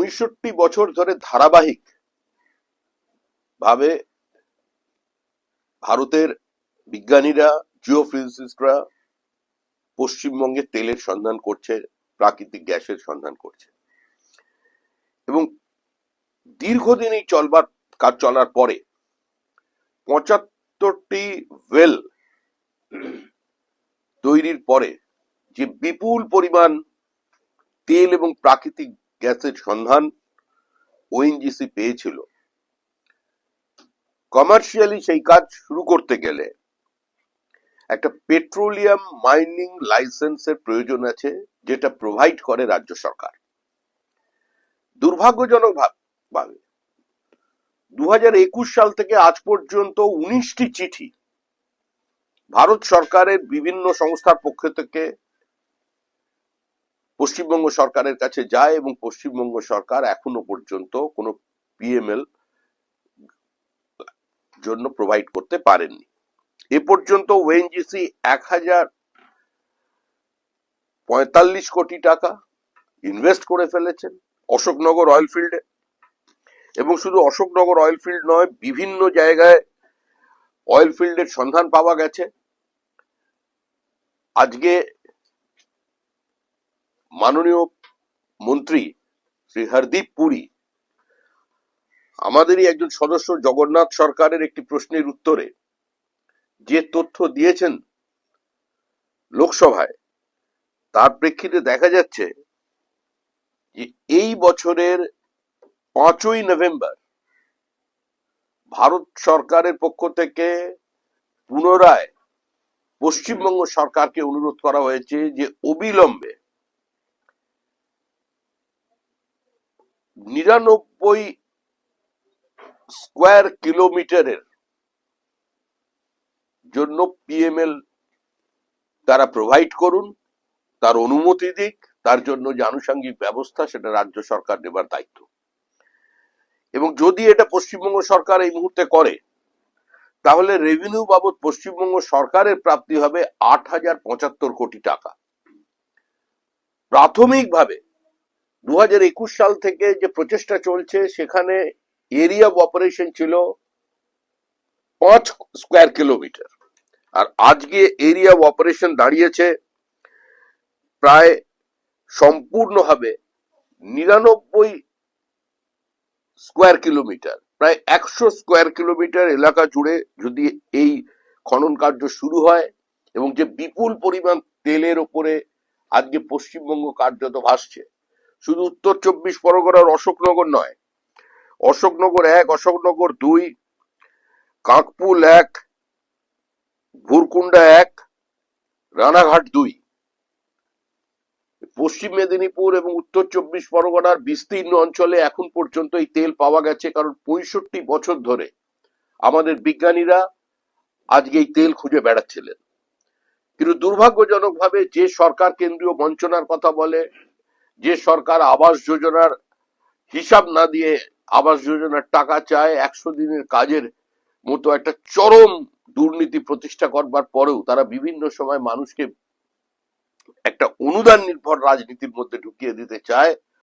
65 বছর ধরে ধারাবাহিক ভাবে ভারতের বিজ্ঞানীরা, জিওফিজিস্টরা পশ্চিমবঙ্গে তেলের সন্ধান করছে, প্রাকৃতিক গ্যাসের সন্ধান করছে, এবং দীর্ঘদিন এই কাজ চলার পরে 75টি ওয়েল তৈরির পরে যে বিপুল পরিমাণ তেল এবং প্রাকৃতিক গ্যাসের সন্ধান ওএনজিসি পেয়েছিল, কমার্শিয়ালি সেই কাজ শুরু করতে গেলে একটা পেট্রোলিয়াম মাইনিং লাইসেন্সের প্রয়োজন আছে, যেটা প্রোভাইড করে রাজ্য সরকার। দুর্ভাগ্যজনক ভাবে 2021 সাল থেকে আজ পর্যন্ত 19টি চিঠি ভারত সরকারের বিভিন্ন সংস্থার পক্ষ থেকে পশ্চিমবঙ্গ সরকারের কাছে যায়, এবং পশ্চিমবঙ্গ সরকার এখনো পর্যন্ত কোনো পিএমএল জন্য প্রোভাইড করতে পারেননি। এ পর্যন্ত ওএনজিসি 1045 কোটি টাকা ইনভেস্ট করে ফেলেছেন অশোকনগর অয়েল ফিল্ডে, এবং শুধু অশোকনগর অয়েল ফিল্ড নয়, বিভিন্ন জায়গায় অয়েল ফিল্ডের সন্ধান পাওয়া গেছে। আজকে মাননীয় মন্ত্রী শ্রী হরদীপ পুরী আমাদেরই একজন সদস্য জগন্নাথ সরকারের একটি প্রশ্নের উত্তরে যে তথ্য দিয়েছেন লোকসভায়, তার প্রেক্ষিতে দেখা যাচ্ছে যে এই বছরের 5ই নভেম্বর ভারত সরকারের পক্ষ থেকে পুনরায় পশ্চিমবঙ্গ সরকারকে অনুরোধ করা হয়েছে যে অবিলম্বে 99 স্কোয়ার কিলোমিটারের জন্য পিএমএল তারা প্রোভাইড করুন, তার অনুমতি দিক, তার জন্য যে আনুষঙ্গিক ব্যবস্থা সেটা রাজ্য সরকার নেবার দায়িত্ব। এবং যদি এটা পশ্চিমবঙ্গ সরকার এই মুহূর্তে করে, তাহলে রেভিনিউ বাবদ পশ্চিমবঙ্গ সরকারের প্রাপ্তি হবে 8075 কোটি টাকা। প্রাথমিকভাবে 2021 সাল থেকে যে প্রচেষ্টা চলছে, সেখানে এরিয়া অফ অপারেশন ছিল 5 স্কোয়ার কিলোমিটার, আর আজকে এরিয়া অফ অপারেশন দাঁড়িয়েছে প্রায় সম্পূর্ণভাবে 99 স্কোয়ার কিলোমিটার, প্রায় 100 স্কোয়ার কিলোমিটার এলাকা জুড়ে যদি এই খনন কার্য শুরু হয়, এবং যে বিপুল পরিমাণ তেলের ওপরে আজকে পশ্চিমবঙ্গ কার্যত ভাসছে, শুধু উত্তর 24 পরগনার অশোকনগর নয়, অশোকনগর 1, অশোকনগর 2, কাকপুল 1, ভুরকুন্ডা 1, রানাঘাট 2, পশ্চিম মেদিনীপুর এবং উত্তর 24 পরগনার বিস্তীর্ণ অঞ্চলে এখন পর্যন্ত এই তেল পাওয়া গেছে, কারণ 65 বছর ধরে আমাদের বিজ্ঞানীরা আজকে এই তেল খুঁজে বেড়াচ্ছিলেন। কিন্তু দুর্ভাগ্যজনক ভাবে যে সরকার কেন্দ্রীয় বঞ্চনার কথা বলে, যে সরকার আবাস যোজনার হিসাব না দিয়ে আবাস যোজনার টাকা চায়, 100 দিনের কাজের মতো একটা চরম দুর্নীতি প্রতিষ্ঠা করবার পরেও তারা বিভিন্ন সময় মানুষকে একটা অনুদান নির্ভর রাজনীতির মধ্যে ঢুকিয়ে দিতে চায়,